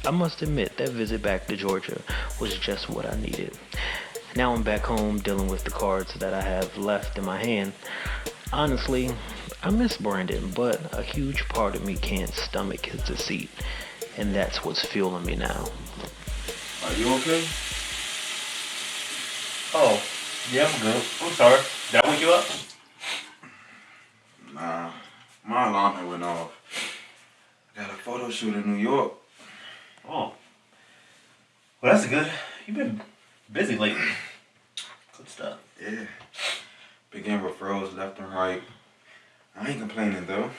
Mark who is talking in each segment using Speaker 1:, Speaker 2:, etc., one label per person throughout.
Speaker 1: I must admit that visit back to Georgia was just what I needed. Now I'm back home dealing with the cards that I have left in my hand. Honestly, I miss Brandon, but a huge part of me can't stomach his deceit, and that's what's fueling me now.
Speaker 2: Are you okay?
Speaker 3: Oh, yeah, I'm good. I'm sorry. Did I wake you up?
Speaker 2: Nah, my alarm had went off. I got a photo shoot in New York.
Speaker 3: Oh. Well, that's good. You've been busy lately. Good stuff.
Speaker 2: Yeah. Been getting referrals left and right. I ain't complaining though.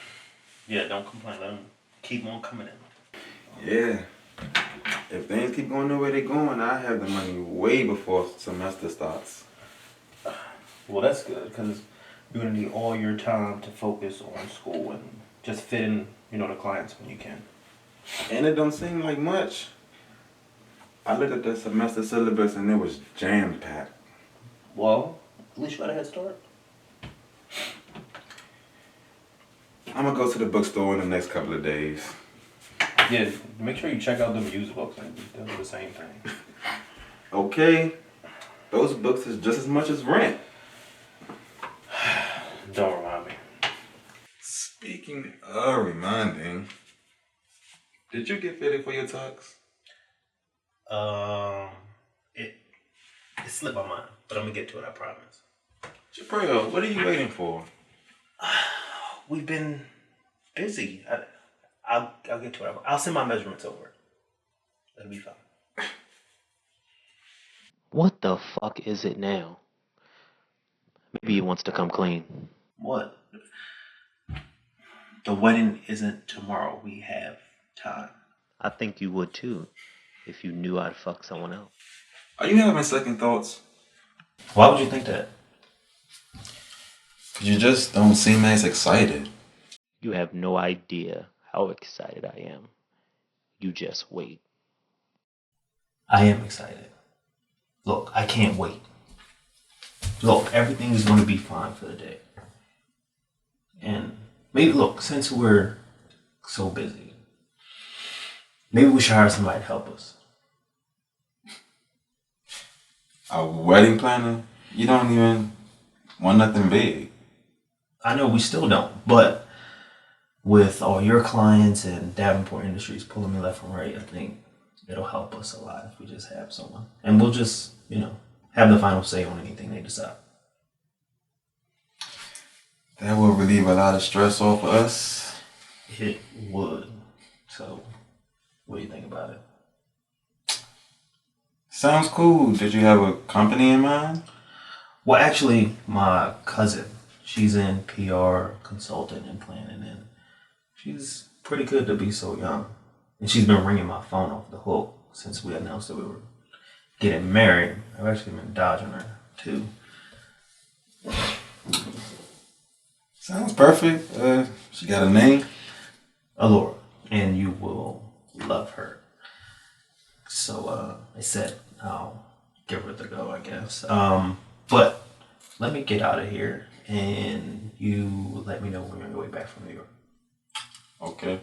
Speaker 3: Yeah, don't complain. Let them keep on coming in.
Speaker 2: Yeah. If things keep going the way they're going, I have the money way before semester starts.
Speaker 3: Well, that's good because you're going to need all your time to focus on school and just fit in, the clients when you can.
Speaker 2: And it don't seem like much. I looked at the semester syllabus and it was jam-packed.
Speaker 3: Well, at least you got a head start.
Speaker 2: I'm gonna go to the bookstore in the next couple of days.
Speaker 3: Yeah, make sure you check out them used books. They'll do the same thing.
Speaker 2: Okay. Those books is just as much as rent.
Speaker 3: Don't remind me.
Speaker 2: Speaking of reminding, did you get fitted for your tux?
Speaker 3: It slipped my mind, but I'm gonna get to it. I promise.
Speaker 2: Jabril, what are you waiting for?
Speaker 3: We've been busy. I'll get to it. I'll send my measurements over. It'll be fine.
Speaker 1: What the fuck is it now? Maybe he wants to come clean.
Speaker 3: What? The wedding isn't tomorrow. We have time.
Speaker 1: I think you would too, if you knew I'd fuck someone else.
Speaker 2: Are you having second thoughts?
Speaker 3: Why would you think that?
Speaker 2: Cause you just don't seem as excited.
Speaker 1: You have no idea how excited I am. You just wait.
Speaker 3: I am excited. Look, I can't wait. Look, everything is going to be fine for the day. And maybe, look, since we're so busy, maybe we should hire somebody to help us.
Speaker 2: A wedding planner? You don't even want nothing big.
Speaker 3: I know we still don't, but with all your clients and Davenport Industries pulling me left and right, I think it'll help us a lot if we just have someone. And we'll just, have the final say on anything they decide.
Speaker 2: That will relieve a lot of stress off of us.
Speaker 3: It would. So, what do you think about it?
Speaker 2: Sounds cool. Did you have a company in mind?
Speaker 3: Well, actually, my cousin, she's in PR, consulting, and planning, and she's pretty good to be so young. And she's been ringing my phone off the hook since we announced that we were getting married. I've actually been dodging her, too.
Speaker 2: Sounds perfect. She got a name?
Speaker 3: Allura. And you will love her. So, I said I'll give her the go, I guess. But let me get out of here, and you let me know when you're on your way back from New York.
Speaker 2: Okay.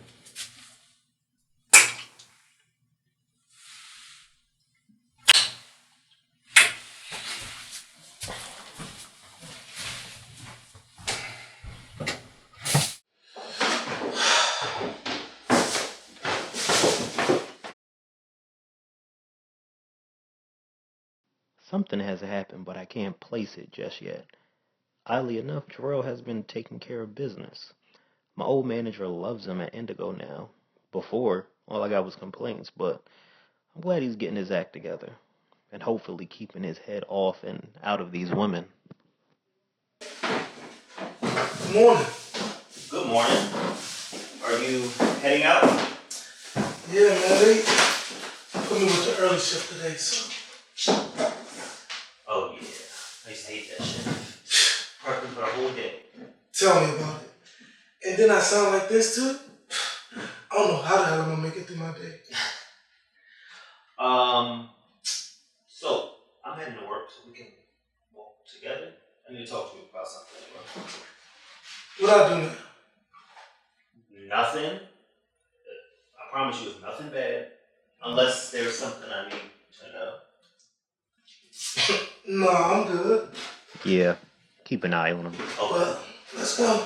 Speaker 1: Something has happened, but I can't place it just yet. Oddly enough, Jabril has been taking care of business. My old manager loves him at Indigo now. Before, all I got was complaints, but I'm glad he's getting his act together. And hopefully keeping his head off and out of these women.
Speaker 4: Good morning.
Speaker 3: Good morning. Are you heading out?
Speaker 4: Yeah, man, they put me with the early shift today, so.
Speaker 3: Oh, yeah. I used to hate that shit. Working for the whole day.
Speaker 4: Tell me about it. And then I sound like this too? I don't know how the hell I'm gonna make it through my day.
Speaker 3: So, I'm heading to work so we can walk together. I need to talk to you about something.
Speaker 4: What I do now?
Speaker 3: Nothing. I promise you it's nothing bad. Unless there's something I need to know.
Speaker 4: No, I'm good.
Speaker 1: Yeah, keep an eye on him.
Speaker 4: Well, let's go.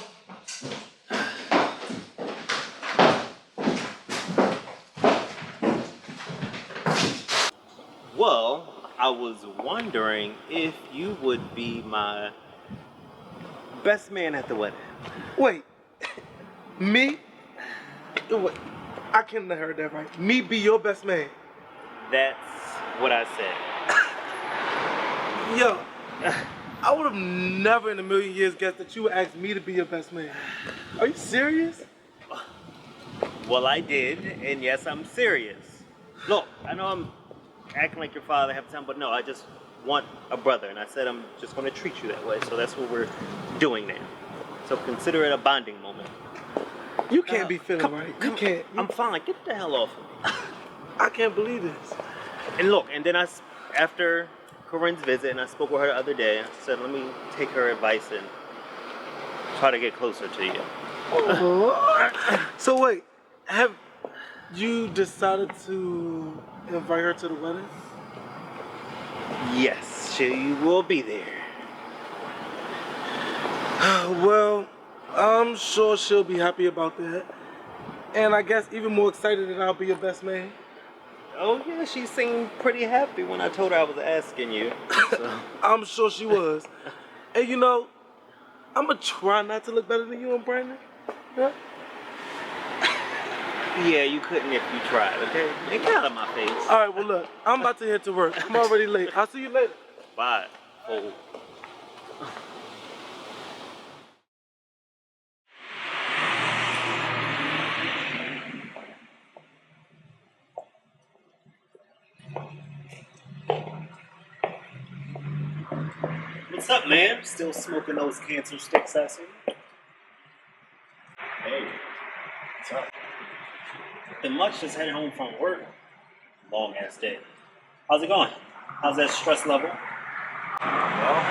Speaker 3: Well, I was wondering if you would be my best man at the wedding.
Speaker 4: Wait, me? Wait, I couldn't have heard that right. Me be your best man.
Speaker 3: That's what I said.
Speaker 4: Yo, I would have never in a million years guessed that you would ask me to be your best man. Are you serious?
Speaker 3: Well, I did, and yes, I'm serious. Look, I know I'm acting like your father half the time, but no, I just want a brother, and I said I'm just going to treat you that way, so that's what we're doing now. So consider it a bonding moment.
Speaker 4: You can't be feeling right. You can't.
Speaker 3: I'm fine. Get the hell off of me.
Speaker 4: I can't believe this.
Speaker 3: And look, and then after Corinne's visit, and I spoke with her the other day, I said, let me take her advice and try to get closer to you.
Speaker 4: So wait, have you decided to invite her to the wedding?
Speaker 3: Yes, she will be there.
Speaker 4: Well, I'm sure she'll be happy about that. And I guess even more excited that I'll be your best man.
Speaker 3: Oh yeah, she seemed pretty happy when I told her I was asking you. So.
Speaker 4: I'm sure she was. And you know, I'm gonna try not to look better than you and Brandon. Yeah?
Speaker 3: Yeah, you couldn't if you tried, okay? Get out of my face.
Speaker 4: All right, well look, I'm about to head to work. I'm already late. I'll see you later.
Speaker 3: Bye. Oh. What's up, man? Still smoking those cancer sticks, I see? Hey, what's up? Nothing much, just heading home from work. Long ass day. How's it going? How's that stress level? Well,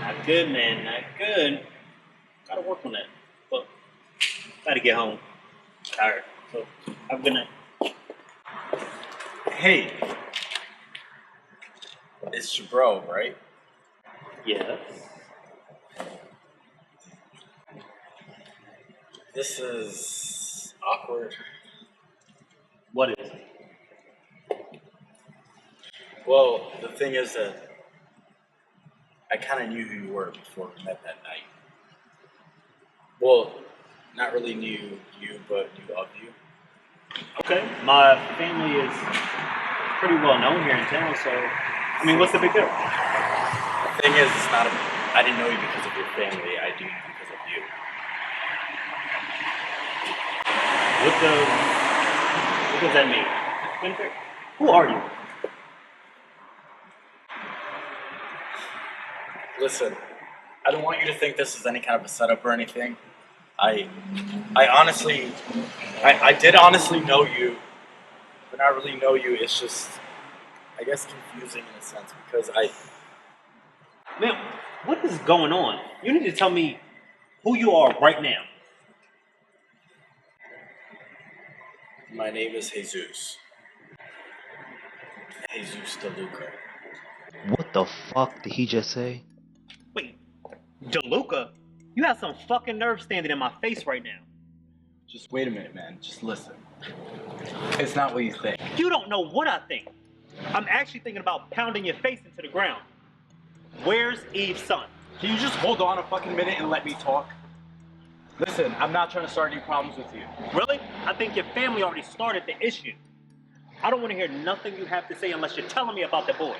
Speaker 3: not good, man. Not good. Gotta work on that. But gotta get home. Tired. So have a good night.
Speaker 5: Hey, it's Jabril, right?
Speaker 3: Yes.
Speaker 5: This is awkward.
Speaker 3: What is it?
Speaker 5: Well, the thing is that I kind of knew who you were before we met that night. Well, not really knew you, but knew of you.
Speaker 3: Okay. My family is pretty well known here in town, so I mean, what's the big deal?
Speaker 5: The thing is, it's not. I didn't know you because of your family. I do because of you.
Speaker 3: What does that mean? Who are you?
Speaker 5: Listen, I don't want you to think this is any kind of a setup or anything. I honestly, I did honestly know you, but not really know you. It's just, I guess, confusing in a sense because
Speaker 3: Man, what is going on? You need to tell me who you are right now.
Speaker 5: My name is Jesus. Jesus DeLuca.
Speaker 1: What the fuck did he just say?
Speaker 3: Wait, DeLuca? You have some fucking nerve standing in my face right now.
Speaker 5: Just wait a minute, man. Just listen. It's not what you think.
Speaker 3: You don't know what I think. I'm actually thinking about pounding your face into the ground. Where's Eve's son?
Speaker 5: Can you just hold on a fucking minute and let me talk? Listen, I'm not trying to start any problems with you.
Speaker 3: Really? I think your family already started the issue. I don't want to hear nothing you have to say unless you're telling me about the boy.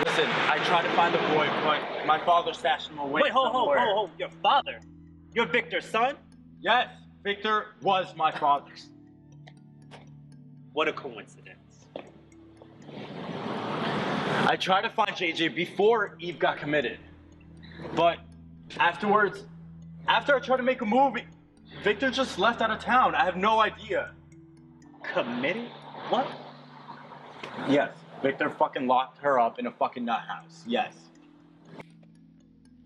Speaker 5: Listen, I tried to find the boy, but my father stashed him away somewhere.
Speaker 3: Wait, your father? You're Victor's son?
Speaker 5: Yes, Victor was my father's.
Speaker 3: What a coincidence.
Speaker 5: I tried to find JJ before Eve got committed. But afterwards, after I tried to make a movie, Victor just left out of town. I have no idea.
Speaker 3: Committed? What?
Speaker 5: Yes, Victor fucking locked her up in a fucking nut house. Yes.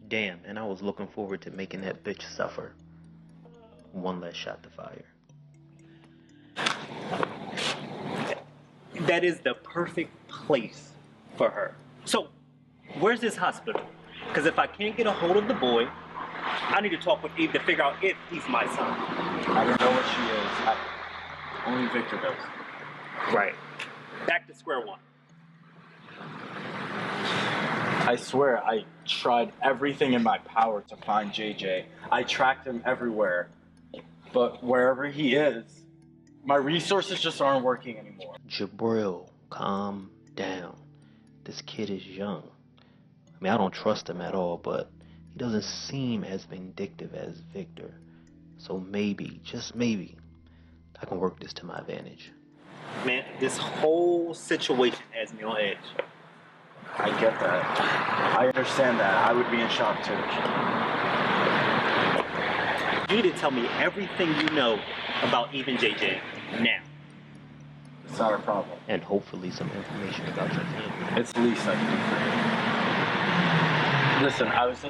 Speaker 1: Damn, and I was looking forward to making that bitch suffer. One less shot to fire.
Speaker 6: That is the perfect place for her. So, where's this hospital? Because if I can't get a hold of the boy, I need to talk with Eve to figure out if he's my son.
Speaker 5: I don't know what she is. Only Victor does.
Speaker 6: Right. Back to square one.
Speaker 5: I swear, I tried everything in my power to find JJ. I tracked him everywhere. But wherever he is, my resources just aren't working anymore.
Speaker 1: Jabril, calm down. This kid is young. I mean, I don't trust him at all, but he doesn't seem as vindictive as Victor. So maybe, just maybe, I can work this to my advantage.
Speaker 6: Man, this whole situation has me on edge.
Speaker 5: I get that. I understand that. I would be in shock too.
Speaker 6: You need to tell me everything you know about Eve and JJ now.
Speaker 5: It's not a problem.
Speaker 1: And hopefully some information about your family.
Speaker 5: It's the least I can do. Listen, I was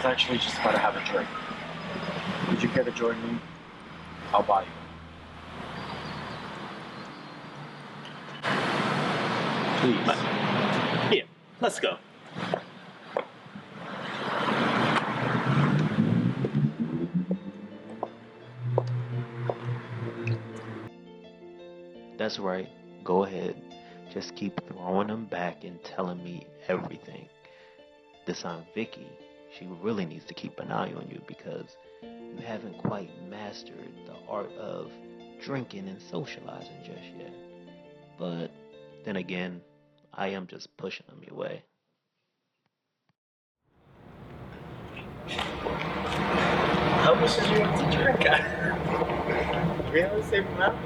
Speaker 5: actually just about to have a drink. Would you care to join me? I'll buy you. Please.
Speaker 6: Yeah, let's go.
Speaker 1: That's right. Go ahead. Just keep throwing them back and telling me everything. This Aunt Vicky, she really needs to keep an eye on you because you haven't quite mastered the art of drinking and socializing just yet. But then again, I am just pushing them your way.
Speaker 5: How much did you want to drink? We have the same amount.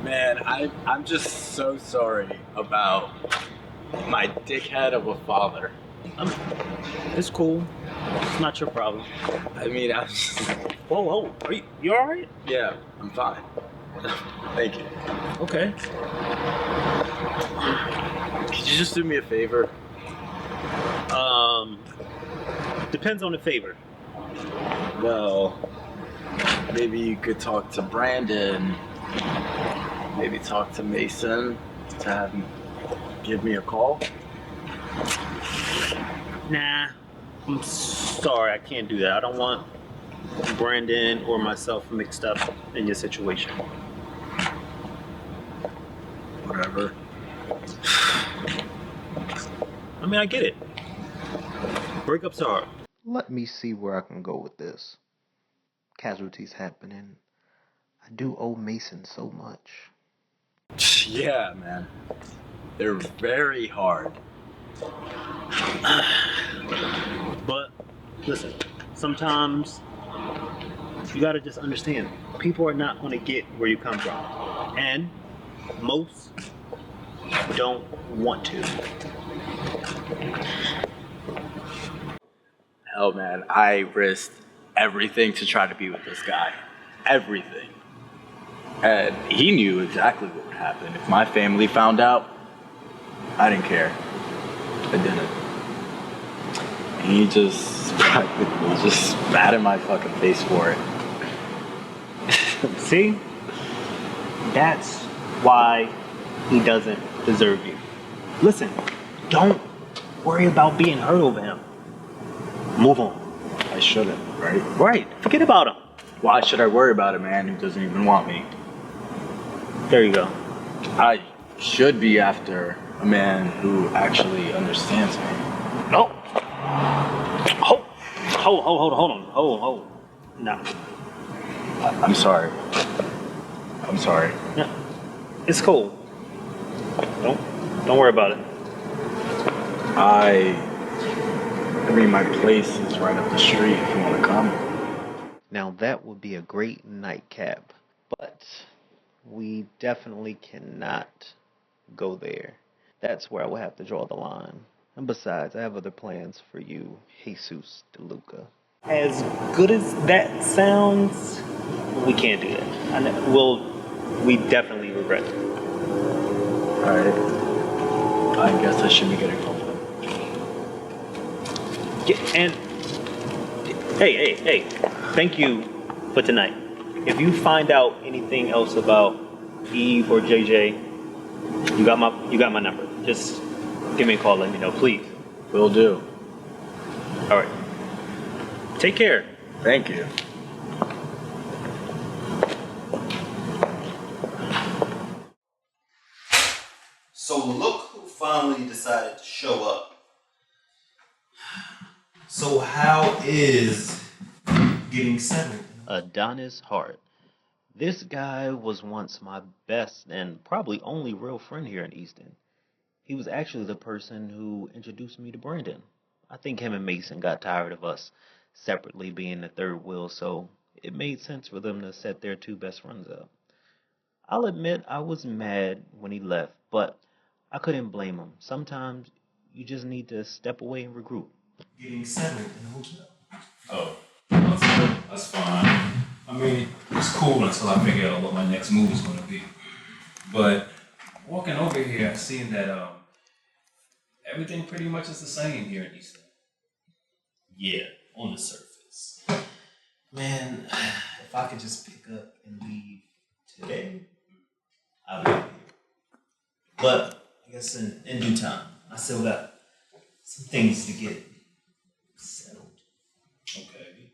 Speaker 5: Man, I'm just so sorry about my dickhead of a father.
Speaker 6: It's cool. It's not your problem.
Speaker 5: I mean, I was just...
Speaker 6: Whoa, are you all right?
Speaker 5: Yeah, I'm fine. Thank you.
Speaker 6: Okay.
Speaker 5: Could you just do me a favor?
Speaker 6: Depends on the favor.
Speaker 5: Well, maybe you could talk to Brandon. Maybe talk to Mason to have him give me a call.
Speaker 6: Nah, I'm sorry, I can't do that. I don't want Brandon or myself mixed up in your situation.
Speaker 5: Whatever.
Speaker 6: I mean, I get it. Breakups are hard.
Speaker 1: Let me see where I can go with this. Casualties happening. I do owe Mason so much.
Speaker 5: Yeah, man. They're very hard.
Speaker 6: But listen, sometimes you gotta just understand, people are not gonna get where you come from. And most don't want to.
Speaker 5: Hell, man, I risked everything to try to be with this guy. Everything. And he knew exactly what would happen. If my family found out, I didn't care. I didn't. And he just spat in my fucking face for it.
Speaker 6: See? That's why he doesn't deserve you. Listen, don't worry about being hurt over him. Move on.
Speaker 5: I shouldn't, right?
Speaker 6: Right, forget about him.
Speaker 5: Why should I worry about a man who doesn't even want me?
Speaker 6: There you go.
Speaker 5: I should be after a man who actually understands me.
Speaker 6: No. Hold on. No.
Speaker 5: I'm sorry. I'm sorry.
Speaker 6: No. It's cool. Don't worry about it.
Speaker 5: I mean, my place is right up the street if you want to come.
Speaker 1: Now that would be a great nightcap, but we definitely cannot go there. That's where I will have to draw the line. And besides, I have other plans for you, Jesus DeLuca.
Speaker 6: As good as that sounds, we can't do that. We definitely regret it.
Speaker 5: Alright. I guess I should be getting home.
Speaker 6: And hey, thank you for tonight. If you find out anything else about Eve or JJ, you got my number. Just give me a call, let me know, please.
Speaker 5: Will do.
Speaker 6: All right. Take care.
Speaker 5: Thank you.
Speaker 3: So look who finally decided to show up. So how is getting settled?
Speaker 1: Adonis Hart. This guy was once my best and probably only real friend here in Easton. He was actually the person who introduced me to Brandon. I think him and Mason got tired of us separately being the third wheel, so it made sense for them to set their two best friends up. I'll admit I was mad when he left, but I couldn't blame him. Sometimes you just need to step away and regroup.
Speaker 3: Getting settled in a hotel.
Speaker 7: Oh, that's fine. I mean, it's cool until I figure out what my next move is going to be. But walking over here, I've seen that everything pretty much is the same here in Easton.
Speaker 3: Yeah, on the surface. Man, if I could just pick up and leave today, I'd be here. But I guess in due time, I still got some things to get settled.
Speaker 7: Okay.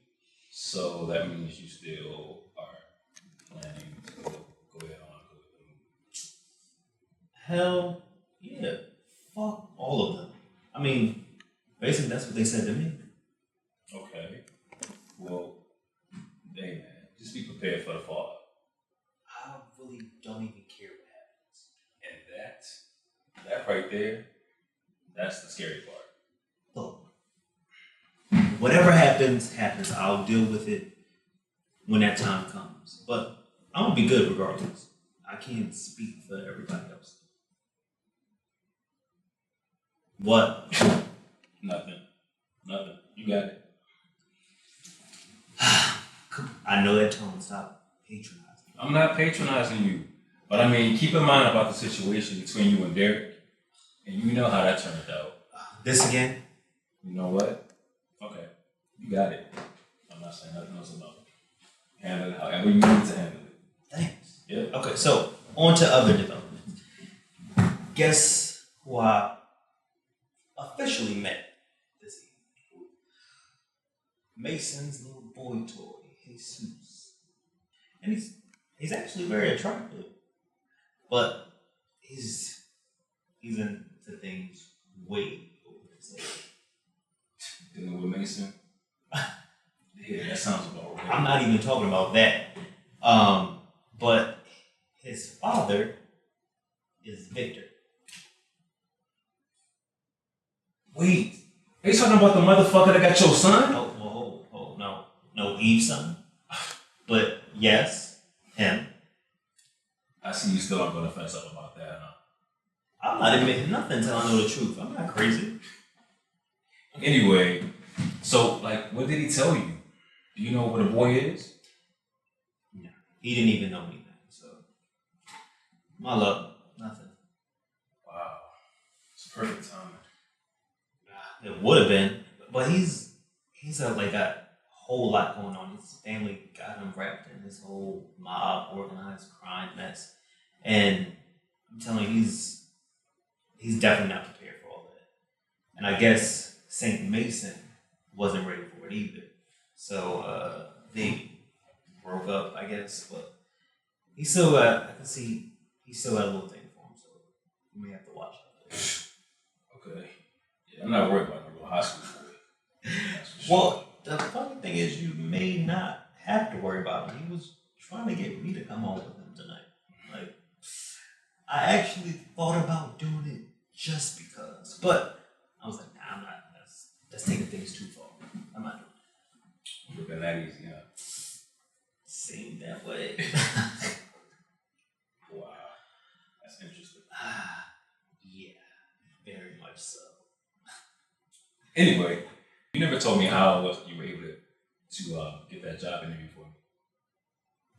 Speaker 7: So that means you still are planning to go ahead on with them.
Speaker 3: Hell yeah. Fuck all of them. I mean, basically that's what they said to me.
Speaker 7: Okay. Well, hey man, just be prepared for the fallout.
Speaker 3: I really don't even care what happens.
Speaker 7: And that right there, that's the scary part.
Speaker 3: Look, whatever happens, I'll deal with it when that time comes. But I'm gonna be good regardless. I can't speak for everybody else. What?
Speaker 7: Nothing. You got it.
Speaker 3: I know that tone. Stop patronizing.
Speaker 7: I'm not patronizing you, but I mean, keep in mind about the situation between you and Derek, and you know how that turned out.
Speaker 3: This again?
Speaker 7: You know what? Okay, you got it. I'm not saying nothing else about it. Handle it however you need to handle it.
Speaker 3: Thanks.
Speaker 7: Yeah.
Speaker 3: Okay, so on to other developments. Guess who I officially met this evening? Mason's little boy toy, Jesus. And he's actually very attractive. But he's into things way over his head.
Speaker 7: Dealing with Mason? Yeah, that sounds about right.
Speaker 3: I'm not even talking about that. But his father is Victor.
Speaker 7: Wait, are you talking about the motherfucker that got your son?
Speaker 3: Oh, no, Eve's son. But yes, him.
Speaker 7: I see you still aren't going to fess up about that, huh?
Speaker 3: I'm not admitting nothing until I know the truth. I'm not crazy.
Speaker 7: Anyway, so, like, what did he tell you? Do you know what a boy is?
Speaker 3: No, he didn't even know anything, so. My love, nothing.
Speaker 7: Wow, it's perfect timing.
Speaker 3: It would have been, but he's got a whole lot going on. His family got him wrapped in this whole mob, organized crime mess, and I'm telling you, he's definitely not prepared for all that. And I guess St. Mason wasn't ready for it either. So they broke up, I guess, but he still got, I can see he still got a little thing for him, so you may have to watch out.
Speaker 7: Okay. Yeah, I'm not worried about the real high school boy.
Speaker 3: Well, the funny thing is you may not have to worry about him. He was trying to get me to come home with him tonight. Like, I actually thought about doing it just because, but I was like, nah, I'm not. That's taking things too far. I'm not doing it.
Speaker 7: Looking that easy, huh?
Speaker 3: Seemed that way.
Speaker 7: Wow, that's interesting.
Speaker 3: Yeah, very much so.
Speaker 7: Anyway, you never told me how you were able to get that job interview for me.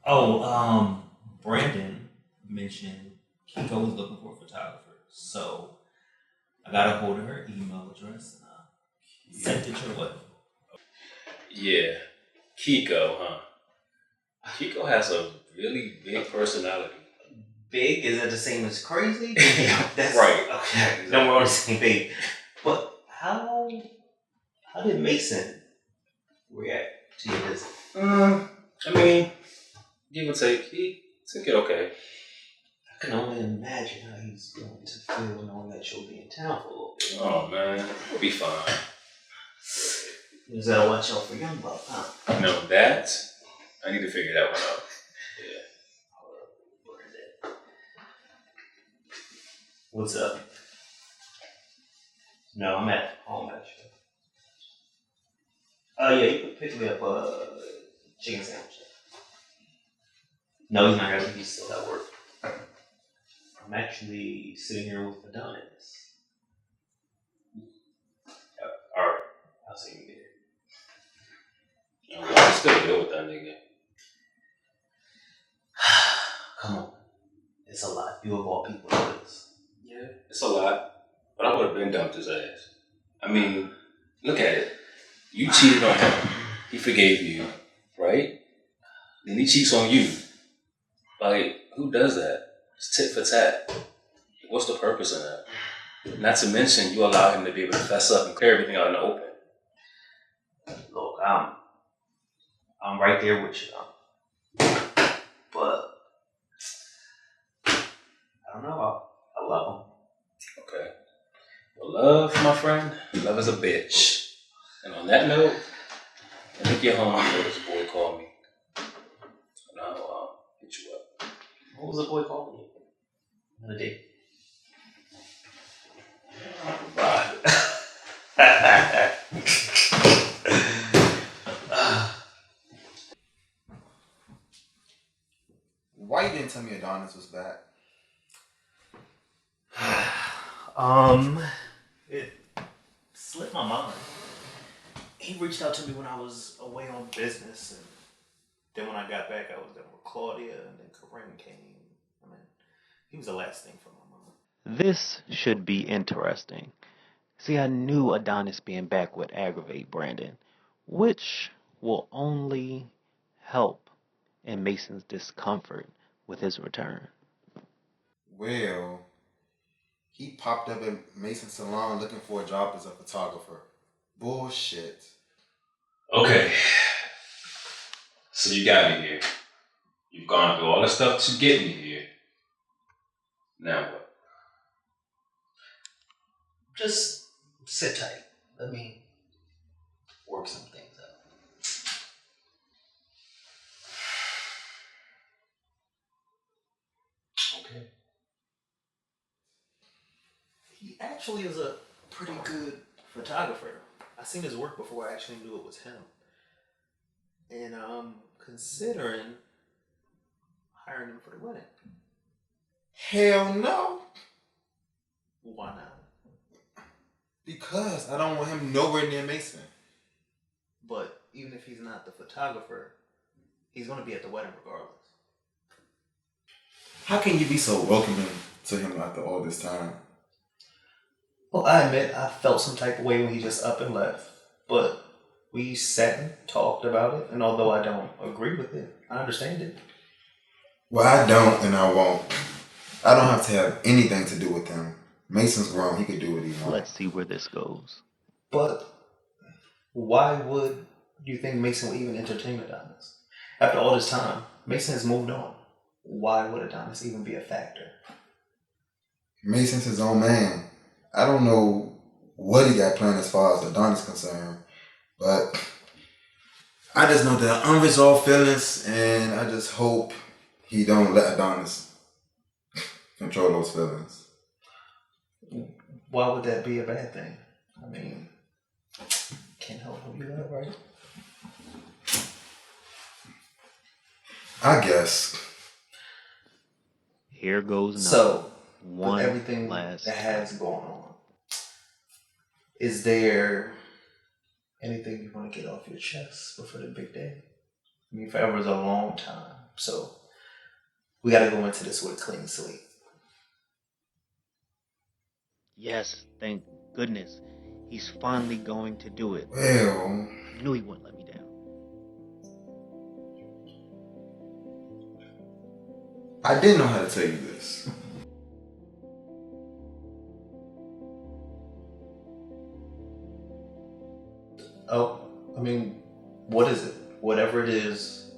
Speaker 3: Oh, Brandon mentioned Kiko was looking for a photographer, so I got a hold of her email address. Sent it your way.
Speaker 7: Yeah, Kiko, huh? Kiko has a really big personality.
Speaker 3: Big? Is that the same as crazy? That's
Speaker 7: Right.
Speaker 3: Okay. Then we're on the same page. But how did Mason react to your visit?
Speaker 7: I mean, give or take, he took it okay.
Speaker 3: I can only imagine how he's going to feel knowing that you'll be in town for a little bit.
Speaker 7: Oh man, we'll be fine.
Speaker 3: You just gotta watch out for young buck, huh?
Speaker 7: No, that I need to figure that one out. Yeah.
Speaker 3: What's up? No, I'm at home actually. Oh yeah, you could pick me up a chicken sandwich. No, he's not here. He's still at work. I'm actually sitting here with Adonis. Alright, I'll see you later.
Speaker 7: I'm still deal with that nigga.
Speaker 3: Come on. It's a lot. You of all people know this.
Speaker 7: Yeah, it's a lot, but I would have been dumped his ass. I mean, look at it. You cheated on him. He forgave you, right? Then he cheats on you. Like, who does that? It's tit for tat. What's the purpose of that? Not to mention, you allow him to be able to fess up and clear everything out in the open.
Speaker 3: Look, I'm right there with you. But I don't know. I love him.
Speaker 7: Okay. Well, love, my friend, love is a bitch. And on that note, let me get home before this boy called me. And I'll hit you up.
Speaker 3: What was the boy calling you? On a date.
Speaker 7: Bye.
Speaker 2: Why you didn't tell me Adonis was back?
Speaker 3: It slipped my mind. He reached out to me when I was away on business, and then when I got back, I was there with Claudia, and then Corinne came. I mean, he was the last thing from my mind.
Speaker 1: This should be interesting. See, I knew Adonis being back would aggravate Brandon, which will only help in Mason's discomfort with his return.
Speaker 2: Well, he popped up at Mason's salon looking for a job as a photographer. Bullshit.
Speaker 7: Okay. So you got me here. You've gone through all the stuff to get me here. Now what?
Speaker 3: Just sit tight. Let me work some things out. Okay. He actually is a pretty good photographer. I seen his work before I actually knew it was him. And I'm considering hiring him for the wedding.
Speaker 2: Hell no.
Speaker 3: Why not?
Speaker 2: Because I don't want him nowhere near Mason.
Speaker 3: But even if he's not the photographer, he's going to be at the wedding regardless.
Speaker 2: How can you be so welcoming to him after all this time?
Speaker 3: Well, I admit I felt some type of way when he just up and left. But we sat and talked about it, and although I don't agree with it, I understand it.
Speaker 2: Well, I don't and I won't. I don't have to have anything to do with him. Mason's grown. He could do what he wants.
Speaker 1: Let's see where this goes.
Speaker 3: But why would you think Mason would even entertain Adonis? After all this time, Mason has moved on. Why would Adonis even be a factor?
Speaker 2: Mason's his own man. I don't know what he got planned as far as Adonis is concerned, but I just know there are unresolved feelings, and I just hope he don't let Adonis control those feelings.
Speaker 3: Why would that be a bad thing? I mean, can't help you that, right?
Speaker 2: I guess.
Speaker 1: Here goes nothing.
Speaker 3: So,
Speaker 1: One
Speaker 3: with everything
Speaker 1: last
Speaker 3: that has going on, is there anything you want to get off your chest before the big day? I mean, forever is a long time, so we got to go into this with a clean slate.
Speaker 1: Yes, thank goodness. He's finally going to do it.
Speaker 2: Well,
Speaker 1: I knew he wouldn't let me down.
Speaker 2: I didn't know how to tell you this.
Speaker 3: Oh, I mean, what is it? Whatever it is,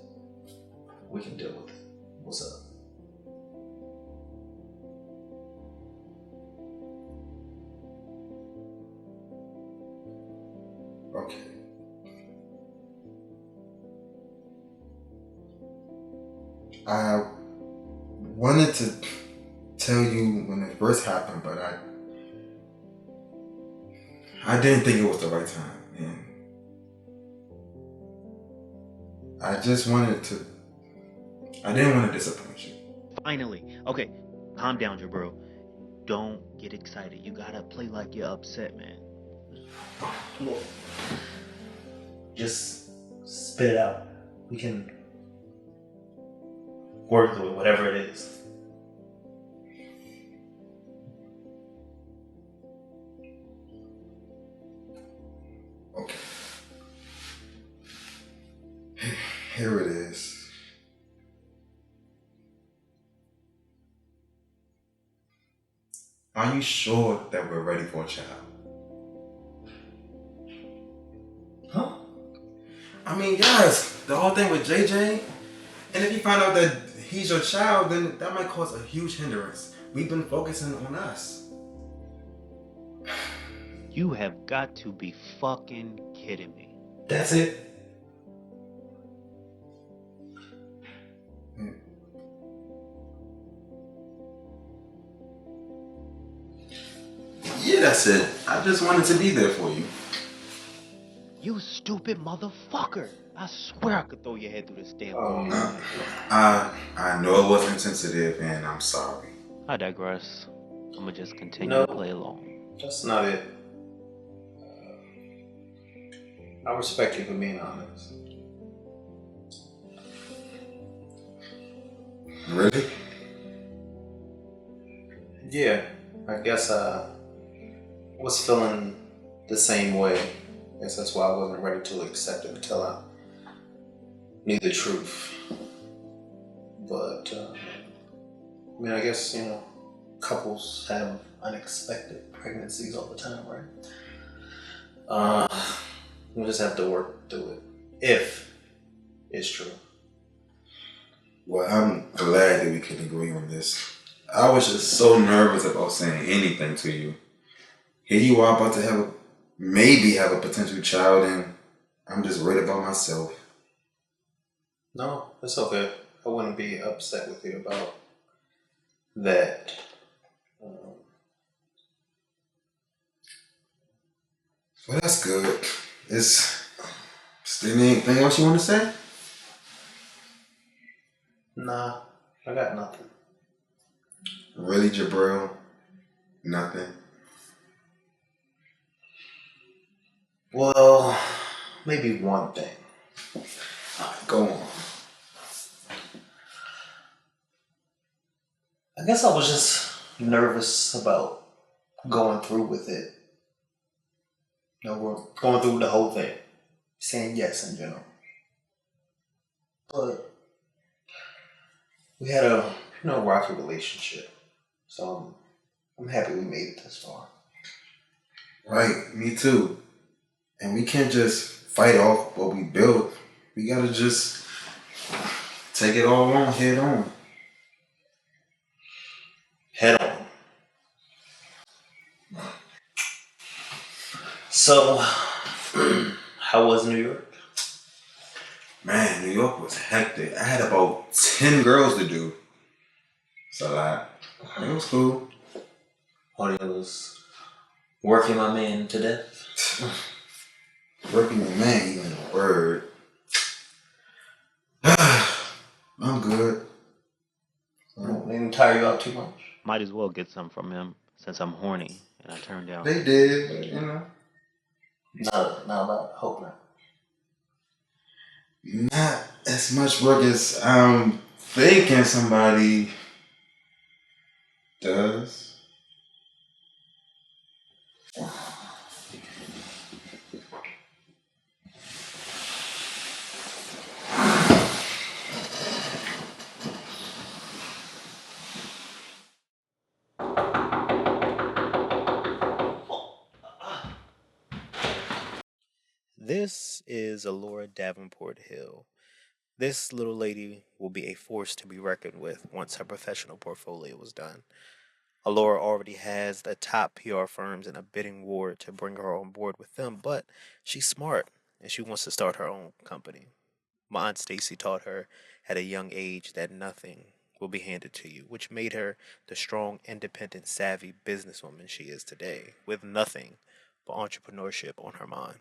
Speaker 3: we can deal with it. What's up?
Speaker 2: Okay. I wanted to tell you when it first happened, but I didn't think it was the right time, and I just wanted to. I didn't want to disappoint you.
Speaker 1: Finally. Okay, calm down, Jabril. Don't get excited. You gotta play like you're upset, man.
Speaker 3: Look, just spit it out. We can work through it, whatever it is.
Speaker 2: Okay. Here it is. Are you sure that we're ready for a child?
Speaker 3: Huh?
Speaker 2: I mean, guys, the whole thing with JJ, and if you find out that he's your child, then that might cause a huge hindrance. We've been focusing on us.
Speaker 1: You have got to be fucking kidding me.
Speaker 3: That's it?
Speaker 2: Yeah, that's it. I just wanted to be there for you.
Speaker 1: You stupid motherfucker. I swear I could throw your head through this damn wall.
Speaker 2: I know it wasn't insensitive, and I'm sorry.
Speaker 1: I digress. I'ma just continue
Speaker 3: No.
Speaker 1: to play along.
Speaker 3: That's not it. I respect you for being honest.
Speaker 2: Really?
Speaker 3: Yeah, I guess I was feeling the same way. I guess that's why I wasn't ready to accept it until I knew the truth. But, I mean, I guess, couples have unexpected pregnancies all the time, right? We'll just have to work through it, if it's true.
Speaker 2: Well, I'm glad that we can agree on this. I was just so nervous about saying anything to you. Here you are about to maybe have a potential child, and I'm just worried about myself.
Speaker 3: No, it's okay. I wouldn't be upset with you about that.
Speaker 2: Well, that's good. Is there anything else you want to say?
Speaker 3: Nah, I got nothing.
Speaker 2: Really, Jabril? Nothing?
Speaker 3: Well, maybe one thing.
Speaker 2: Alright, go on.
Speaker 3: I guess I was just nervous about going through with it. We're going through the whole thing. Saying yes in general. But we had a rocky relationship. So I'm happy we made it this far.
Speaker 2: Right, me too. And we can't just fight off what we built. We gotta just take it all on, head on.
Speaker 3: Head on. So, how was New York?
Speaker 2: Man, New York was hectic. I had about 10 girls to do. It's a lot. It was cool.
Speaker 3: Audio was working my man to death.
Speaker 2: Working your man, even a word. I'm good.
Speaker 3: Didn't tire you out too much?
Speaker 1: Might as well get some from him since I'm horny and I turned down.
Speaker 2: They did, but
Speaker 3: No, I hope not.
Speaker 2: not as much work as I'm thinking somebody does.
Speaker 1: is Alora Davenport Hill. This little lady will be a force to be reckoned with once her professional portfolio is done. Alora already has the top PR firms in a bidding war to bring her on board with them, but she's smart and she wants to start her own company. My Aunt Stacy taught her at a young age that nothing will be handed to you, which made her the strong, independent, savvy businesswoman she is today, with nothing but entrepreneurship on her mind.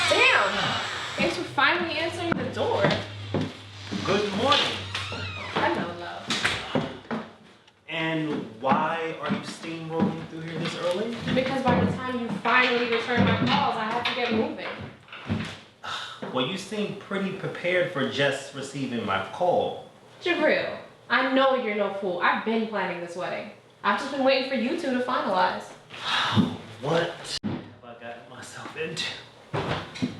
Speaker 8: Damn! Thanks for finally answering the door.
Speaker 3: Good morning.
Speaker 8: Hello, love.
Speaker 3: And why are you steamrolling through here this early?
Speaker 8: Because by the time you finally return my calls, I had to get moving.
Speaker 3: Well, you seem pretty prepared for just receiving my call.
Speaker 8: Jabril, I know you're no fool. I've been planning this wedding. I've just been waiting for you two to finalize.
Speaker 3: What have I gotten myself into?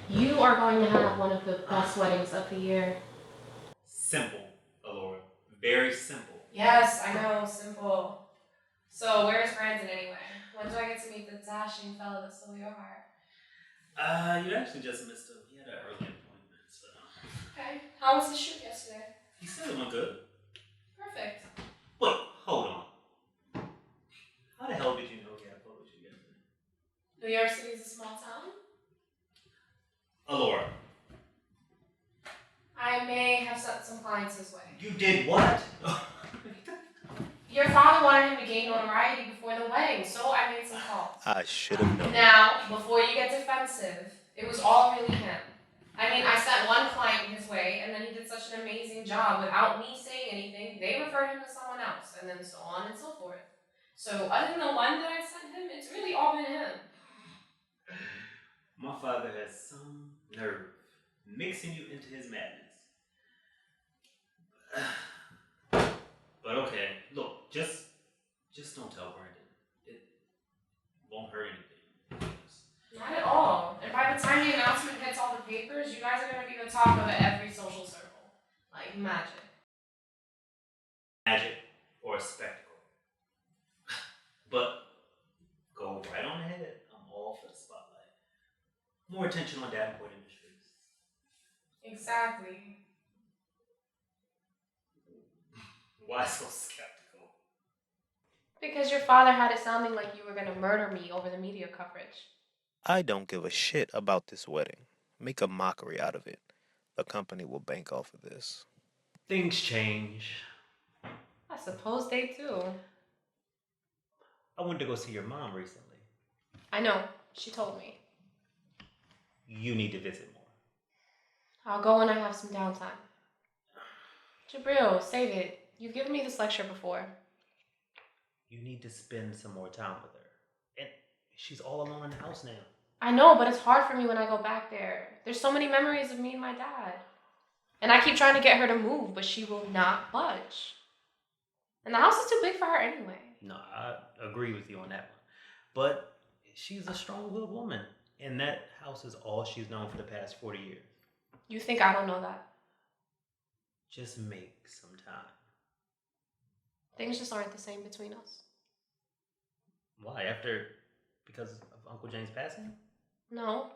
Speaker 8: You are going to have one of the best weddings of the year.
Speaker 3: Simple, Alora. Very simple.
Speaker 8: Yes, I know, simple. So where's Brandon anyway? When do I get to meet the dashing fella that stole your heart?
Speaker 3: You actually just missed him. He had an early appointment, so.
Speaker 8: Okay. How was the shoot yesterday?
Speaker 3: He said it went good.
Speaker 8: Perfect.
Speaker 3: Wait, hold on. How the hell did you know he had a photo shoot yesterday?
Speaker 8: New York City is a small town?
Speaker 3: Alora.
Speaker 8: I may have sent some clients his way.
Speaker 3: You did what?
Speaker 8: Your father wanted him to gain notoriety before the wedding, so I made some calls.
Speaker 1: I should have known.
Speaker 8: Now, before you get defensive, it was all really him. I mean, I sent one client his way, and then he did such an amazing job without me saying anything. They referred him to someone else, and then so on and so forth. So other than the one that I sent him, it's really all been him.
Speaker 3: My father has some nerve mixing you into his madness. But okay, look, just don't tell Brandon. It won't hurt anything.
Speaker 8: Not at all. And by the time the announcement hits all the papers, you guys are going to be the talk of every social circle. Like magic.
Speaker 3: Magic or a spectacle. But go right on ahead. I'm all for the spotlight. More attention on Davenport Industries.
Speaker 8: Exactly.
Speaker 3: Why so skeptical?
Speaker 8: Because your father had it sounding like you were going to murder me over the media coverage.
Speaker 1: I don't give a shit about this wedding. Make a mockery out of it. The company will bank off of this.
Speaker 3: Things change.
Speaker 8: I suppose they do.
Speaker 3: I went to go see your mom recently.
Speaker 8: I know. She told me.
Speaker 3: You need to visit more.
Speaker 8: I'll go when I have some downtime. Jabril, save it. You've given me this lecture before.
Speaker 3: You need to spend some more time with her. And she's all alone in the house now.
Speaker 8: I know, but it's hard for me when I go back there. There's so many memories of me and my dad. And I keep trying to get her to move, but she will not budge. And the house is too big for her anyway.
Speaker 3: No, I agree with you on that one. But she's a strong-willed woman. And that house is all she's known for the past 40 years.
Speaker 8: You think I don't know that?
Speaker 3: Just make some time.
Speaker 8: Things just aren't the same between us.
Speaker 3: Why? Because of Uncle James passing?
Speaker 8: No.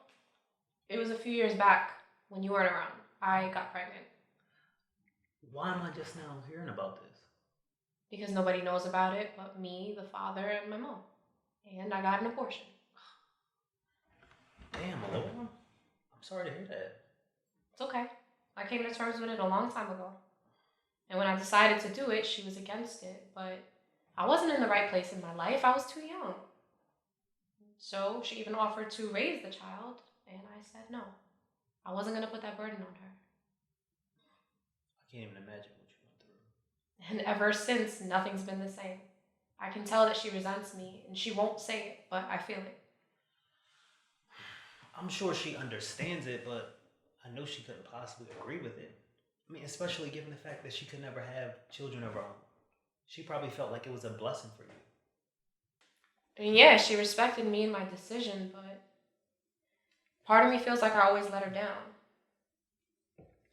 Speaker 8: It was a few years back when you weren't around. I got pregnant.
Speaker 3: Why am I just now hearing about this?
Speaker 8: Because nobody knows about it but me, the father, and my mom. And I got an abortion.
Speaker 3: Damn, Alora. I'm sorry to hear that.
Speaker 8: It's okay. I came to terms with it a long time ago. And when I decided to do it, she was against it. But I wasn't in the right place in my life. I was too young. So she even offered to raise the child, and I said no. I wasn't going to put that burden on her.
Speaker 3: I can't even imagine what you went through.
Speaker 8: And ever since, nothing's been the same. I can tell that she resents me, and she won't say it, but I feel it.
Speaker 3: I'm sure she understands it, but I know she couldn't possibly agree with it. I mean, especially given the fact that she could never have children of her own. She probably felt like it was a blessing for you.
Speaker 8: And yeah, she respected me and my decision, but part of me feels like I always let her down.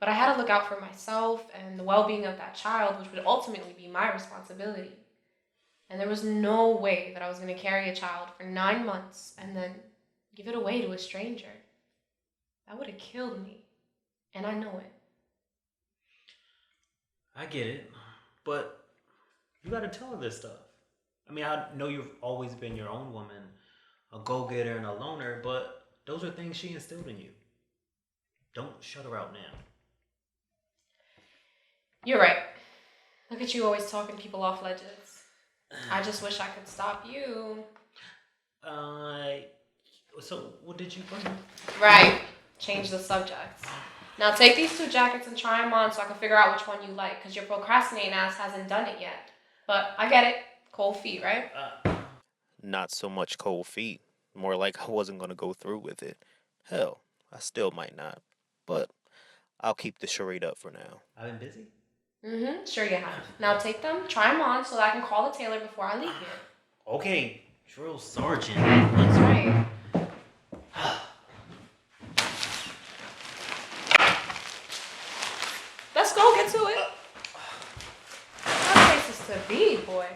Speaker 8: But I had to look out for myself and the well-being of that child, which would ultimately be my responsibility. And there was no way that I was going to carry a child for 9 months and then give it away to a stranger. That would have killed me. And I know it.
Speaker 6: I get it, but you gotta tell her this stuff. I mean, I know you've always been your own woman, a go-getter and a loner, but those are things she instilled in you. Don't shut her out now.
Speaker 8: You're right. Look at you always talking people off ledges. I just wish I could stop you.
Speaker 6: So what did you bring?
Speaker 8: Right. Change the subject. Now take these 2 jackets and try them on so I can figure out which one you like, because your procrastinating ass hasn't done it yet. But I get it. Cold feet, right?
Speaker 1: Not so much cold feet. More like I wasn't going to go through with it. Hell, I still might not. But I'll keep the charade up for now.
Speaker 6: I've been busy?
Speaker 8: Mm-hmm. Sure you have. Now take them, try them on so that I can call the tailor before I leave here.
Speaker 6: Okay, drill sergeant.
Speaker 8: That's right. Let's go, get to it. That place is to be, boy.